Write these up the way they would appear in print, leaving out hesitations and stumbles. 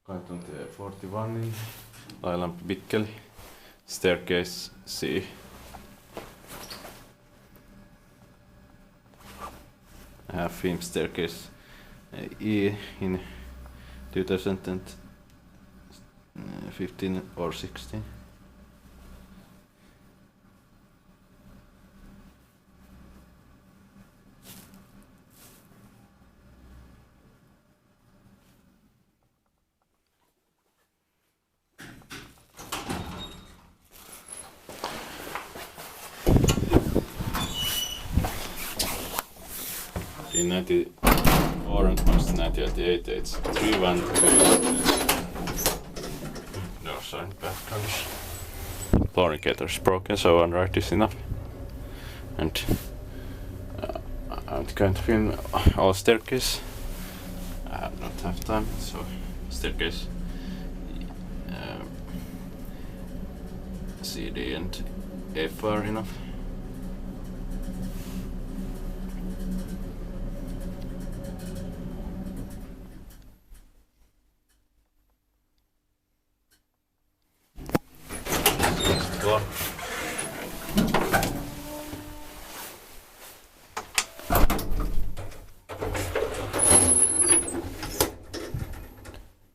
Kaituentie 41 in Laajalampi, Mikkeli. Staircase C. I have filmed staircase E in 2015 or 16. In 94 and 1988, it's 312. No, sorry, bad condition. Flooring is broken, so unright is enough. And I'm going to film all staircase. I don't have time, so staircase CD and F are enough. Floor.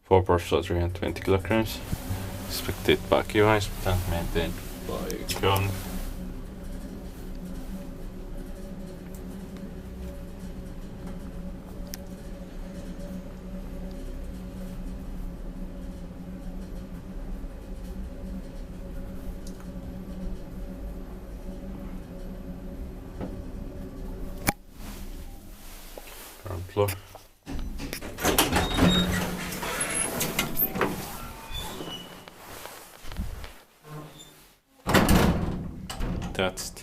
Four parcels, 320 kilograms. Inspected by Kone and maintained by Kone. Ground floor. Attached.